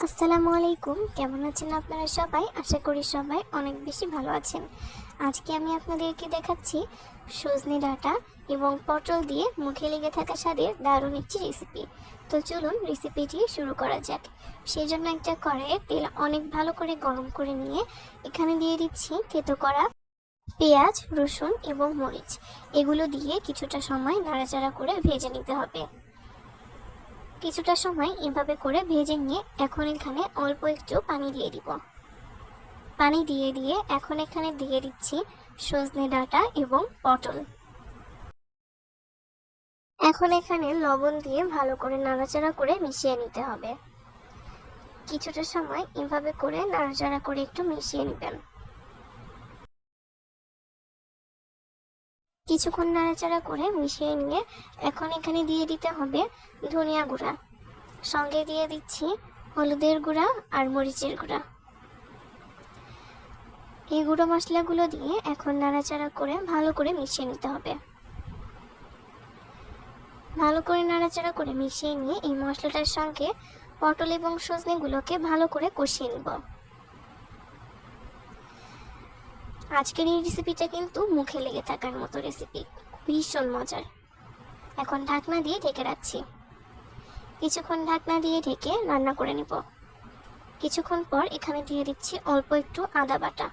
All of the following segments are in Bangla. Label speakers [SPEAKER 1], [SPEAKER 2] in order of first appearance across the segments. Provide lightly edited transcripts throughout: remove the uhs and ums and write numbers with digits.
[SPEAKER 1] আসসালামু আলাইকুম। কেমন আছেন আপনারা সবাই? আশা করি সবাই অনেক বেশি ভালো আছেন। আজকে আমি আপনাদেরকে দেখাচ্ছি সজনে ডাঁটা এবং পটল দিয়ে মুখে লেগে থাকা স্বাদের দারুণ একটি রেসিপি। তো চলুন রেসিপিটি শুরু করা যাক। সেই জন্য একটা কড়াইয়ে তেল অনেক ভালো করে গরম করে নিয়ে এখানে দিয়ে দিচ্ছি থেতো করা পেঁয়াজ, রসুন এবং মরিচ। এগুলো দিয়ে কিছুটা সময় নাড়াচাড়া করে ভেজে নিতে হবে। কিছুটা সময় এভাবে করে ভেজে নিয়ে এখন এখানে অল্প একটু পানি দিয়ে দিব। পানি দিয়ে এখন এখানে দিয়ে দিচ্ছি সজনে ডাঁটা এবং পটল। এখন এখানে লবণ দিয়ে ভালো করে নাড়াচাড়া করে মিশিয়ে নিতে হবে। কিছুটা সময় এভাবে করে নাড়াচাড়া করে একটু মিশিয়ে নেবেন। কিছুক্ষণ নাড়াচাড়া করে মিশিয়ে নিয়ে এখন এখানে দিয়ে দিতে হবে ধনিয়া গুঁড়া, সঙ্গে দিয়ে দিচ্ছি হলুদের গুঁড়া আর মরিচের গুঁড়া। এই গুঁড়ো মশলাগুলো দিয়ে এখন নাড়াচাড়া করে ভালো করে মিশিয়ে নিতে হবে। ভালো করে নাড়াচাড়া করে মিশিয়ে নিয়ে এই মশলাটার সঙ্গে পটল এবং সজনেগুলোকে ভালো করে কষিয়ে নিব। আজকের এই রেসিপিটা কিন্তু মুখে লেগে থাকার মতো রেসিপি, ভীষণ মজার। এখন ঢাকনা দিয়ে ঢেকে রাখছি। কিছুক্ষণ ঢাকনা দিয়ে ঢেকে রান্না করে নিব। কিছুক্ষণ পর এখানে দিয়ে দিচ্ছি অল্প একটু আদা বাটা।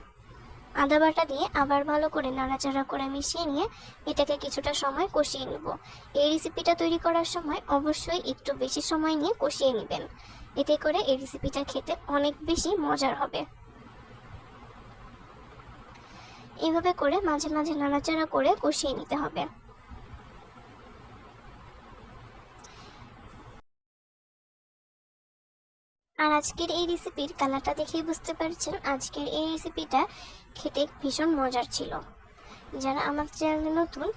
[SPEAKER 1] আদা বাটা দিয়ে আবার ভালো করে নাড়াচাড়া করে মিশিয়ে নিয়ে এটাকে কিছুটা সময় কষিয়ে নিব। এই রেসিপিটা তৈরি করার সময় অবশ্যই একটু বেশি সময় নিয়ে কষিয়ে নেবেন, এতে করে এই রেসিপিটা খেতে অনেক বেশি মজার হবে। এইভাবে করে মাঝে মাঝে নাড়াচাড়া করে কষিয়ে নিতে হবে। আর আজকের এই রেসিপির কালারটা দেখেই বুঝতে পারছেন আজকের এই রেসিপিটা খেতে ভীষণ মজার ছিল। যারা আমার চ্যানেলে নতুন,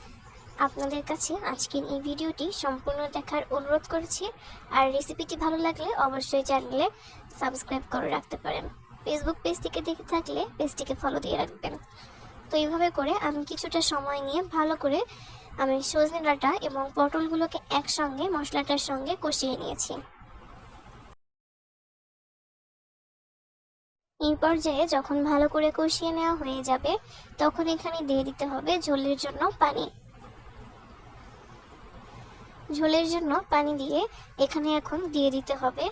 [SPEAKER 1] আপনাদের কাছে আজকের এই ভিডিওটি সম্পূর্ণ দেখার অনুরোধ করছি। আর রেসিপিটি ভালো লাগলে অবশ্যই চ্যানেলে সাবস্ক্রাইব করে রাখতে পারেন। ফেসবুক পেজ থেকে দেখে থাকলে পেজটিকে ফলো দিয়ে রাখবেন। তো এইভাবে করে আমি কিছুটা সময় নিয়ে ভালো করে আমি সজনে ডাঁটা এবং পটলগুলোকে একসঙ্গে মশলাটার সঙ্গে কষিয়ে নিয়েছি। এই পর্যায়ে যখন ভালো করে কষিয়ে নেওয়া হয়ে যাবে তখন এখানে দিয়ে দিতে হবে ঝোলের জন্য পানি। ঝোলের জন্য পানি দিয়ে এখানে এখন দিয়ে দিতে হবে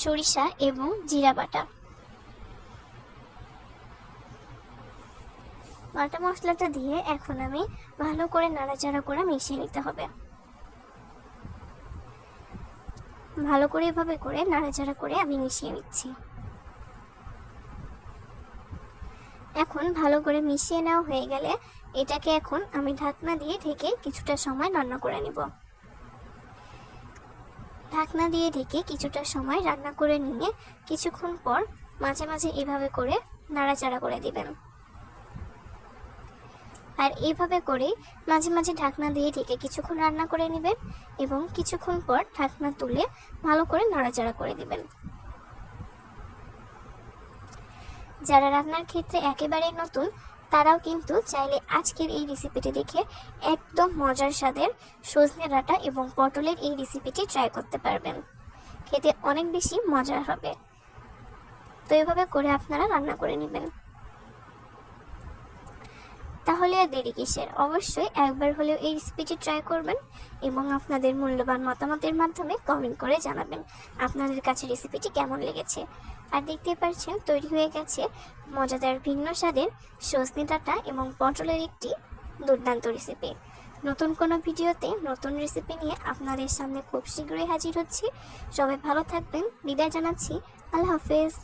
[SPEAKER 1] সরিষা এবং জিরা বাটা। বাটা মশলাটা দিয়ে এখন আমি ভালো করে নাড়াচাড়া করে মিশিয়ে নিতে হবে। ভালো করে এভাবে করে নাড়াচাড়া করে আমি মিশিয়ে নিচ্ছি। এখন ভালো করে মিশিয়ে নেওয়া হয়ে গেলে এটাকে এখন আমি ঢাকনা দিয়ে ঢেকে কিছুটা সময় রান্না করে নেব। ঢাকনা দিয়ে ঢেকে কিছুটা সময় রান্না করে নিয়ে কিছুক্ষণ পর মাঝে মাঝে এভাবে করে নাড়াচাড়া করে দিবেন। আর এইভাবে করে মাঝে মাঝে ঢাকনা দিয়ে ঢেকে কিছুক্ষণ রান্না করে নেবেন এবং কিছুক্ষণ পর ঢাকনা তুলে ভালো করে নাড়াচাড়া করে দিবেন। যারা রান্নার ক্ষেত্রে একেবারে নতুন তারাও কিন্তু চাইলে আজকের এই রেসিপিটি দেখে একদম মজার স্বাদের সজনে ডাঁটা এবং পটলের এই রেসিপিটি ট্রাই করতে পারবেন। খেতে অনেক বেশি মজার হবে। তো এভাবে করে আপনারা রান্না করে নেবেন। তাহলে আর দেরি কিসের, অবশ্যই একবার হলেও এই রেসিপিটি ট্রাই করবেন এবং আপনাদের মূল্যবান মতামতের মাধ্যমে কমেন্ট করে জানাবেন আপনাদের কাছে রেসিপিটি কেমন লেগেছে। আর দেখতেই পাচ্ছেন তৈরি হয়ে গেছে মজাদার ভিন্ন স্বাদের সজনে ডাঁটা এবং পটলের একটি দুর্দান্ত রেসিপি। নতুন কোনো ভিডিওতে নতুন রেসিপি নিয়ে আপনাদের সামনে খুব শীঘ্রই হাজির হচ্ছি। সবাই ভালো থাকবেন, বিদায় জানাচ্ছি। আল্লাহ হাফেজ।